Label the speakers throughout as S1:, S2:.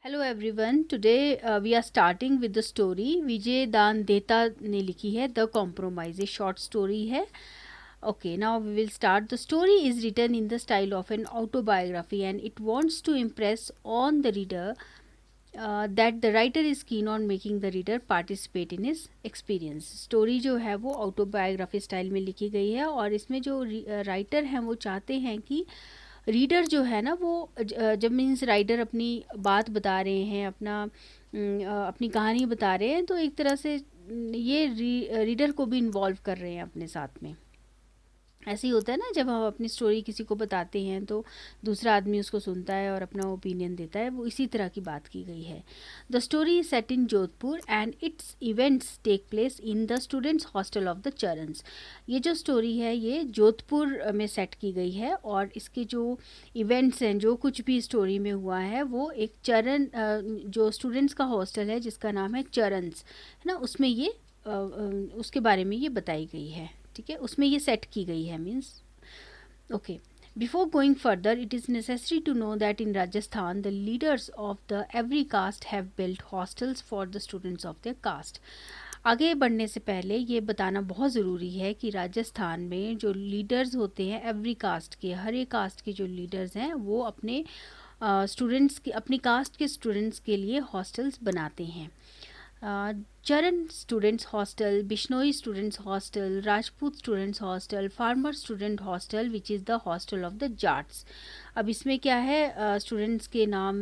S1: Hello everyone, today we are starting with the story Vijay Dan Detha ने लिखी है द कॉम्प्रोमाइज। ये शॉर्ट स्टोरी है। Okay, now we will start. The story is written in the style of an autobiography and it wants to impress on the reader that the writer is keen on making the reader participate in his experience. Story जो है वो autobiography style में लिखी गई है और इसमें जो राइटर हैं वो चाहते हैं कि रीडर जो है ना वो जब मीन्स राइटर अपनी बात बता रहे हैं, अपनी कहानी बता रहे हैं, तो एक तरह से ये रीडर को भी इन्वॉल्व कर रहे हैं अपने साथ में। ऐसे ही होता है ना, जब हम अपनी स्टोरी किसी को बताते हैं तो दूसरा आदमी उसको सुनता है और अपना ओपिनियन देता है। वो इसी तरह की बात की गई है। The story is set in Jodhpur and its events take place in the students hostel of the Charans. ये जो स्टोरी है ये जोधपुर में सेट की गई है और इसके जो इवेंट्स हैं, जो कुछ भी स्टोरी में हुआ है, वो एक चरण जो स्टूडेंट्स का हॉस्टल है जिसका नाम है चरन्स, है ना, उसमें ये उसके बारे में ये बताई गई है। ठीक है, उसमें ये सेट की गई है means. Okay, before going further it is necessary to know that in Rajasthan the leaders of the every caste have built hostels for the students of their caste. आगे बढ़ने से पहले ये बताना बहुत ज़रूरी है कि राजस्थान में जो लीडर्स होते हैं एवरी कास्ट के, हर एक कास्ट के जो लीडर्स हैं वो अपने स्टूडेंट्स के, अपनी कास्ट के स्टूडेंट्स के लिए हॉस्टल्स बनाते हैं। चरण students hostel, Bishnoi students hostel, Rajput students hostel, farmer student hostel which is the hostel of the Jats. अब इसमें क्या है, स्टूडेंट्स के नाम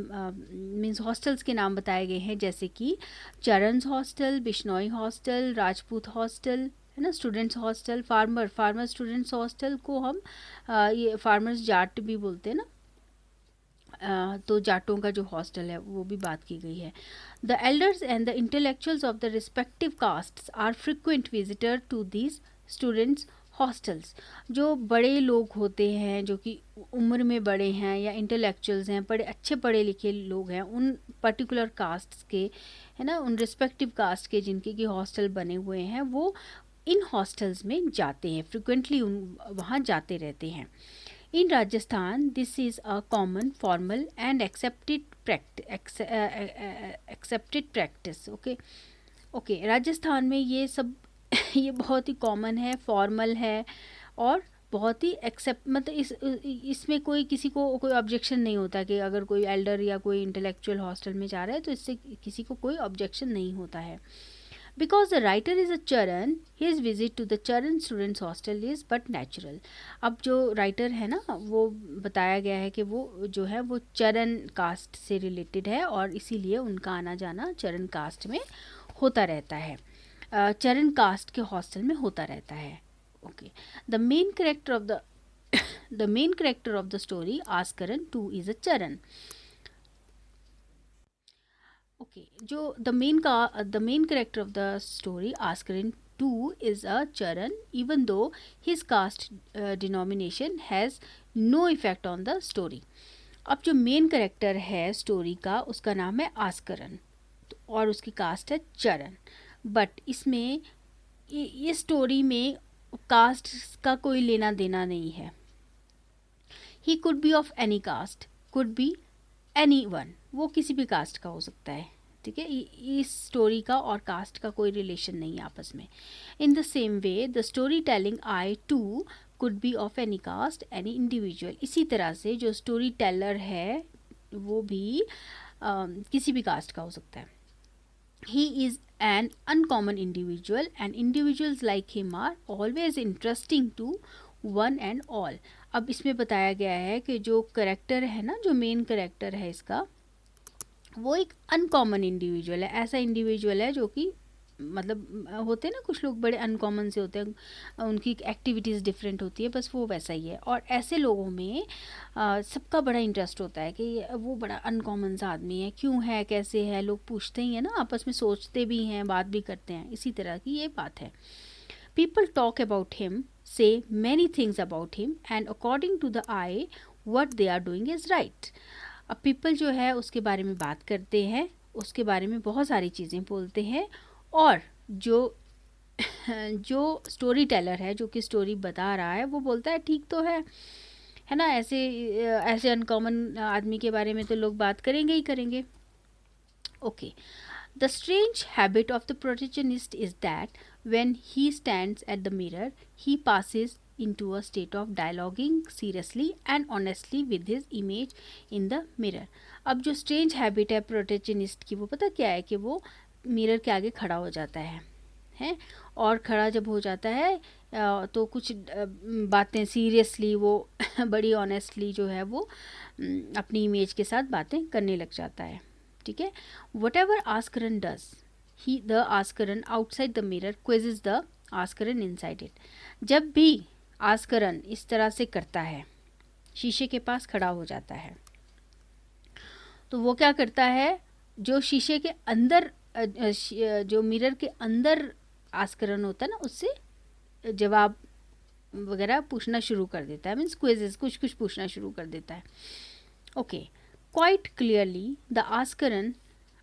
S1: मीन्स हॉस्टल्स के नाम बताए गए हैं, जैसे कि Charan's hostel, Bishnoi hostel, Rajput hostel, है ना, students hostel, farmer students hostel को हम ये फार्मर्स जाट भी बोलते हैं ना, तो जाटों का जो हॉस्टल है वो भी बात की गई है। The elders and the intellectuals of the respective castes are frequent visitor to these students hostels. जो बड़े लोग होते हैं, जो कि उम्र में बड़े हैं या इंटेलेक्चुअल्स हैं, बड़े अच्छे पढ़े लिखे लोग हैं, उन पर्टिकुलर कास्ट्स के, है ना, उन रिस्पेक्टिव कास्ट के जिनके की हॉस्टल बने हुए हैं, वो इन हॉस्टल्स में जाते हैं, फ्रिक्वेंटली वहाँ जाते रहते हैं। In Rajasthan, this is a common, formal and accepted practice. Okay, Rajasthan में ये सब ये बहुत ही कॉमन है, फॉर्मल है और बहुत ही एक्सेप्ट, मतलब इसमें कोई किसी को कोई ऑब्जेक्शन नहीं होता कि अगर कोई एल्डर या कोई इंटेलेक्चुअल हॉस्टल में जा रहा है तो इससे किसी को कोई ऑब्जेक्शन नहीं होता है। Because the writer is a Charan, his visit to the Charan students hostel is but natural. अब जो राइटर है ना, वो बताया गया है कि वो जो है वो चरण कास्ट से रिलेटेड है और इसीलिए उनका आना जाना चरण कास्ट में होता रहता है, चरण कास्ट के हॉस्टल में होता रहता है। Okay, the main character of the story Askaran too is a Charan. Okay, जो the main character of the story Askaran 2 is a Charan, even though his caste denomination has no effect on the story. अब जो main character है story का उसका नाम है आस्करन और उसकी कास्ट है चरण, बट इसमें ये स्टोरी में कास्ट का कोई लेना देना नहीं है। He could be of any cast, could be any one, वो किसी भी कास्ट का हो सकता है। ठीक है, इस स्टोरी का और कास्ट का कोई रिलेशन नहीं आपस में। In the same way the story telling I too could be of any caste, any individual. इसी तरह से जो स्टोरी टेलर है वो भी किसी भी कास्ट का हो सकता है। He is an uncommon individual and individuals like him are always interesting to one and all. अब इसमें बताया गया है कि जो करेक्टर है ना, जो मेन करेक्टर है इसका, वो एक अनकॉमन इंडिविजुअल है। ऐसा इंडिविजुअल है जो कि मतलब होते हैं ना कुछ लोग बड़े अनकॉमन से होते हैं, उनकी एक्टिविटीज़ डिफरेंट होती है, बस वो वैसा ही है। और ऐसे लोगों में सबका बड़ा इंटरेस्ट होता है कि वो बड़ा अनकॉमन सा आदमी है, क्यों है, कैसे है, लोग पूछते ही हैं ना, आपस में सोचते भी हैं, बात भी करते हैं। इसी तरह की ये बात है। People talk about him, say many things about him and according to the eye what they are doing is right. अब पीपल जो है उसके बारे में बात करते हैं, उसके बारे में बहुत सारी चीज़ें बोलते हैं और जो जो स्टोरी टेलर है, जो कि स्टोरी बता रहा है, वो बोलता है ठीक तो है ना, ऐसे अनकॉमन आदमी के बारे में तो लोग बात करेंगे ही करेंगे। Okay. The strange habit of the protagonist is that when he stands at the mirror, he passes into a state of dialoguing seriously and honestly with his image in the mirror. अब जो strange habit है protagonist की, वो पता क्या है कि वो मिरर के आगे खड़ा हो जाता है और खड़ा जब हो जाता है तो कुछ बातें सीरियसली वो बड़ी ऑनेस्टली जो है वो अपनी इमेज के साथ बातें करने लग जाता है. ठीक है. Whatever Askaran does, he the Askaran outside the mirror quizzes the Askaran inside it. जब भी आस्करन इस तरह से करता है, शीशे के पास खड़ा हो जाता है, तो वो क्या करता है, जो शीशे के अंदर जो मिरर के अंदर आस्करन होता है ना, उससे जवाब वगैरह पूछना शुरू कर देता है. मीन्स क्विजेस कुछ कुछ पूछना शुरू कर देता है. Okay. Quite clearly, the askaran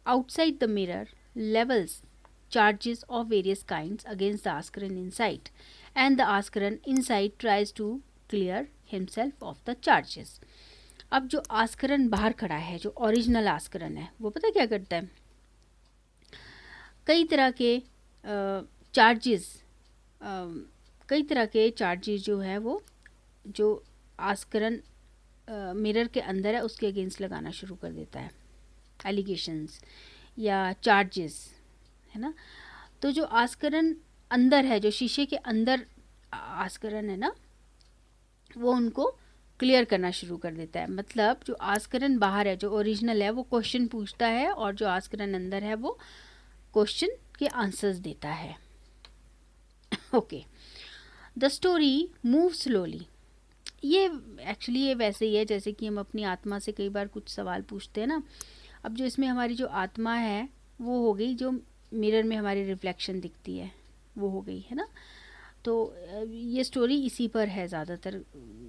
S1: outside the mirror levels charges of various kinds against the askaran inside, and the askaran inside tries to clear himself of the charges. अब जो आस्करन बाहर खड़ा है, जो ओरिजिनल आस्करन है, वो पता क्या करता है, कई तरह के चार्जेस जो है वो जो आस्करन मिरर के अंदर है उसके अगेंस्ट लगाना शुरू कर देता है, एलिगेशंस या चार्जेस, है ना. तो जो आस्करन अंदर है, जो शीशे के अंदर आस्करन है ना, वो उनको क्लियर करना शुरू कर देता है. मतलब जो आस्करन बाहर है, जो ओरिजिनल है, वो क्वेश्चन पूछता है और जो आस्करन अंदर है वो क्वेश्चन के आंसर्स देता है. Okay. The story move slowly. ये एक्चुअली ये वैसे ही है जैसे कि हम अपनी आत्मा से कई बार कुछ सवाल पूछते हैं ना. अब जो इसमें हमारी जो आत्मा है वो हो गई, जो मिरर में हमारी रिफ्लेक्शन दिखती है वो हो गई, है ना. तो ये स्टोरी इसी पर है, ज़्यादातर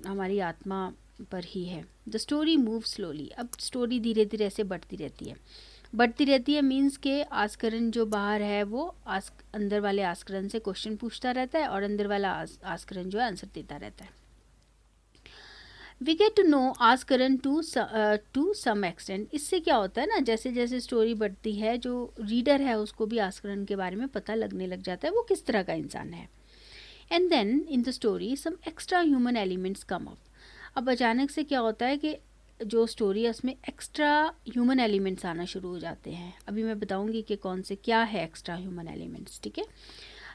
S1: हमारी आत्मा पर ही है. The story move slowly. अब स्टोरी धीरे धीरे ऐसे बढ़ती रहती है मीन्स के आस्करन जो बाहर है वो अंदर वाले आस्करन से क्वेश्चन पूछता रहता है और अंदर वाला आस्करन जो है आंसर देता रहता है. We get to know Askaran to some extent. इससे क्या होता है ना, जैसे जैसे स्टोरी बढ़ती है, जो रीडर है उसको भी आस्करन के बारे में पता लगने लग जाता है वो किस तरह का इंसान है. And then in the story some extra human elements come up. अब अचानक से क्या होता है कि जो स्टोरी है उसमें एक्स्ट्रा ह्यूमन एलिमेंट्स आना शुरू हो जाते हैं. अभी मैं बताऊंगी कि कौन से क्या है एक्स्ट्रा ह्यूमन एलिमेंट्स. ठीक है.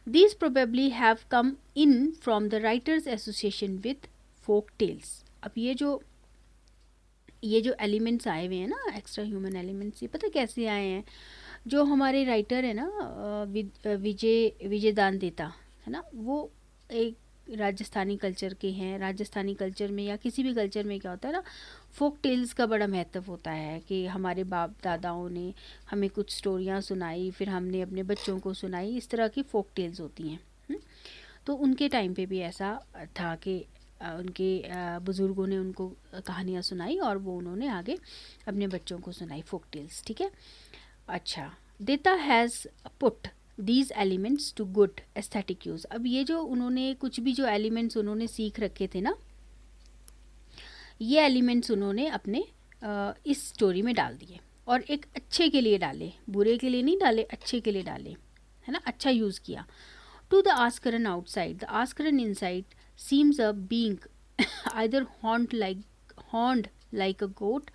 S1: These probably have come in from the writer's association with folk tales. अब ये जो एलिमेंट्स आए हुए हैं ना, एक्स्ट्रा ह्यूमन एलिमेंट्स, ये पता कैसे आए हैं, जो हमारे राइटर है ना विजय दान देता है ना, वो एक राजस्थानी कल्चर के हैं. राजस्थानी कल्चर में या किसी भी कल्चर में क्या होता है ना, फोक टेल्स का बड़ा महत्व होता है कि हमारे बाप दादाओं ने हमें कुछ स्टोरियाँ सुनाई, फिर हमने अपने बच्चों को सुनाई. इस तरह की फोक टेल्स होती हैं. तो उनके टाइम पे भी ऐसा था कि उनके बुज़ुर्गों ने उनको कहानियाँ सुनाई और वो उन्होंने आगे अपने बच्चों को सुनाई, फोक टेल्स. ठीक है. अच्छा. देता has put these elements to good aesthetic use. अब ये जो उन्होंने कुछ भी जो एलिमेंट्स उन्होंने सीख रखे थे ना, ये एलिमेंट्स उन्होंने अपने इस स्टोरी में डाल दिए और एक अच्छे के लिए डाले, बुरे के लिए नहीं डाले, अच्छे के लिए डाले, है ना. अच्छा यूज़ किया. To the Askaran outside, the Askaran inside seems a being either horned like a goat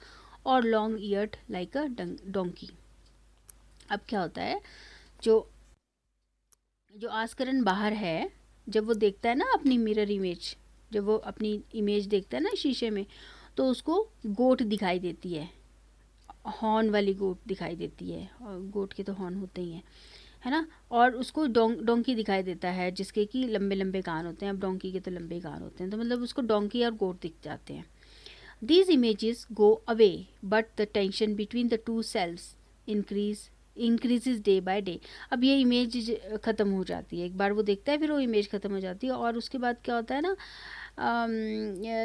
S1: or long eared like a donkey. अब क्या होता है, जो आस्करन बाहर है, जब वो देखता है ना अपनी मिरर इमेज, जब वो अपनी इमेज देखता है ना शीशे में, तो उसको गोट दिखाई देती है, हॉर्न वाली गोट दिखाई देती है. और गोट के तो हॉर्न होते ही हैं, है ना. और उसको डोंकी दिखाई देता है जिसके कि लंबे लंबे कान होते हैं. अब डोंकी के तो लंबे कान होते हैं, तो मतलब उसको डोंकी और गोट दिख जाते हैं. These images go away but the tension between the to selves increases day by day. अब ये इमेज ख़त्म हो जाती है, एक बार वो देखता है फिर वो इमेज ख़त्म हो जाती है और उसके बाद क्या होता है ना,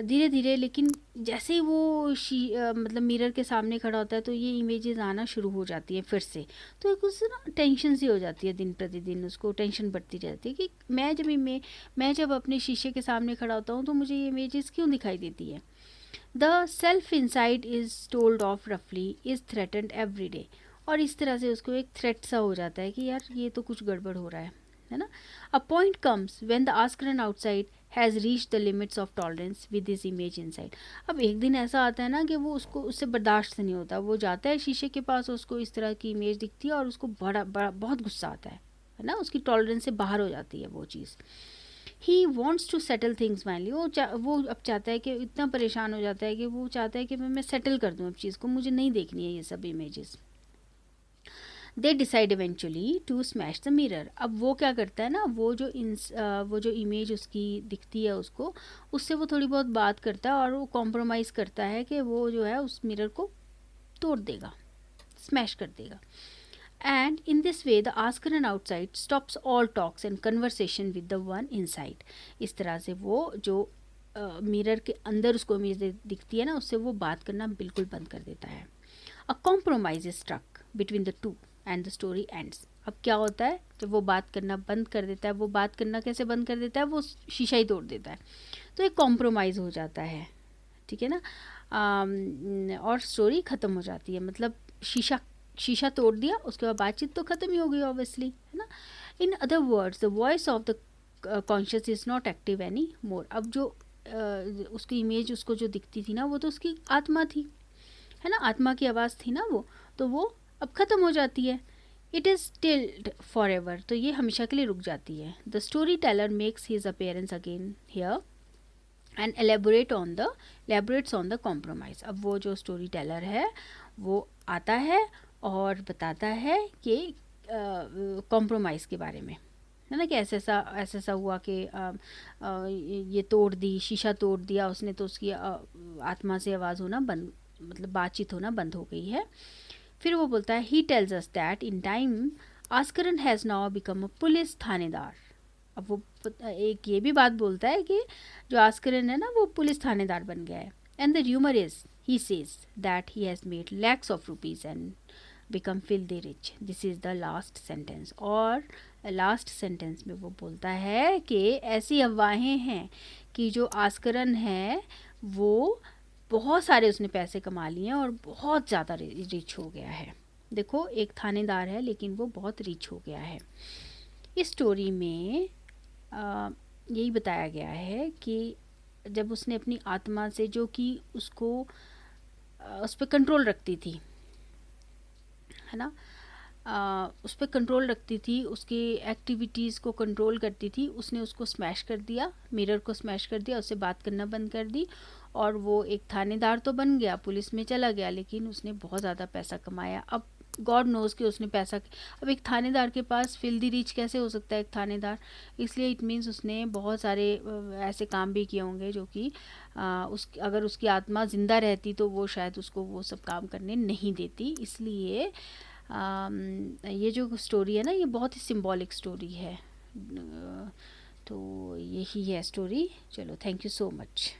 S1: धीरे धीरे, लेकिन जैसे ही वो मतलब मिरर के सामने खड़ा होता है तो ये इमेजेस आना शुरू हो जाती है फिर से. तो एक उससे ना टेंशन सी हो जाती है, दिन प्रतिदिन उसको टेंशन बढ़ती रहती है कि मैं जब अपने शीशे के सामने खड़ा होता हूँ तो मुझे ये इमेजेस क्यों दिखाई देती है. The self inside is told of रफली इज़ थ्रेटन्ड एवरी डे. और इस तरह से उसको एक थ्रेट सा हो जाता है कि यार ये तो कुछ गड़बड़ हो रहा है ना. A point comes when the Askaran outside has reach the limits of tolerance with this image inside. अब एक दिन ऐसा आता है ना कि वो उसको उससे बर्दाश्त नहीं होता, वो जाता है शीशे के पास, उसको इस तरह की इमेज दिखती है और उसको बड़ा बड़ा बहुत गुस्सा आता है ना, उसकी टॉलरेंस से बाहर हो जाती है वो चीज़. He wants to settle things finally, वो अब चाहता है कि इतना परेशान हो जाता है कि वो चाहता है कि मैं सेटल कर दूँ अब चीज़ को, मुझे नहीं देखनी है ये सब images. They decide eventually to smash the mirror. अब वो क्या करता है ना, वो जो इमेज उसकी दिखती है उसको, उससे वो थोड़ी बहुत बात करता है और वो कॉम्प्रोमाइज़ करता है कि वो जो है उस मिरर को तोड़ देगा, स्मैश कर देगा. And in this way the asker outside stops all talks and conversation with the one inside. इस तरह से वो जो मिरर के अंदर उसको इमेज दिखती है ना, उससे वो बात करना बिल्कुल बंद कर देता है. A compromise is struck between the two and the story ends. अब क्या होता है जब वो बात करना बंद कर देता है, वो बात करना कैसे बंद कर देता है, वो शीशा ही तोड़ देता है, तो एक कॉम्प्रोमाइज़ हो जाता है, ठीक है ना. और स्टोरी ख़त्म हो जाती है, मतलब शीशा तोड़ दिया, उसके बाद बातचीत तो ख़त्म ही हो गई ऑब्वियसली, है ना. In other words the voice of the conscious is not active any more. अब जो उसकी इमेज उसको जो दिखती थी ना, वो तो उसकी आत्मा थी, है ना, आत्मा की आवाज़ थी ना तो वो अब ख़त्म हो जाती है. It is stilled for ever, तो ये हमेशा के लिए रुक जाती है. The story teller makes his appearance again here and elaborates on the compromise. अब वो जो स्टोरी टेलर है वो आता है और बताता है कि कॉम्प्रोमाइज़ के बारे में, है ना, कि ऐसा ऐसा हुआ कि ये तोड़ दी, शीशा तोड़ दिया उसने, तो उसकी आत्मा से आवाज़ होना बंद, मतलब बातचीत होना बंद हो गई है. फिर वो बोलता है he tells us that in time Askaran has now become a police थानेदार. अब वो एक ये भी बात बोलता है कि जो आस्करन है ना वो पुलिस थानेदार बन गया है. And the rumour is he says that he has made lakhs of rupees and become filthy rich. This is the last sentence. और लास्ट सेंटेंस में वो बोलता है कि ऐसी अफवाहें हैं कि जो आस्करन है वो बहुत सारे उसने पैसे कमा लिए हैं और बहुत ज़्यादा रिच हो गया है. देखो, एक थानेदार है लेकिन वो बहुत रिच हो गया है. इस स्टोरी में यही बताया गया है कि जब उसने अपनी आत्मा से, जो कि उसको उस पर कंट्रोल रखती थी, है ना, उस पर कंट्रोल रखती थी, उसकी एक्टिविटीज़ को कंट्रोल करती थी, उसने उसको स्मैश कर दिया, मिरर को स्मैश कर दिया, उससे बात करना बंद कर दी और वो एक थानेदार तो बन गया, पुलिस में चला गया, लेकिन उसने बहुत ज़्यादा पैसा कमाया. अब गॉड नोज़ कि उसने पैसा, अब एक थानेदार के पास फिल्दी रिच कैसे हो सकता है एक थानेदार, इसलिए इट मीन्स उसने बहुत सारे ऐसे काम भी किए होंगे जो कि अगर उसकी आत्मा ज़िंदा रहती तो वो शायद उसको वो सब काम करने नहीं देती. इसलिए ये जो स्टोरी है ना, ये बहुत ही सिंबॉलिक स्टोरी है. तो यही है स्टोरी. चलो, थैंक यू सो मच.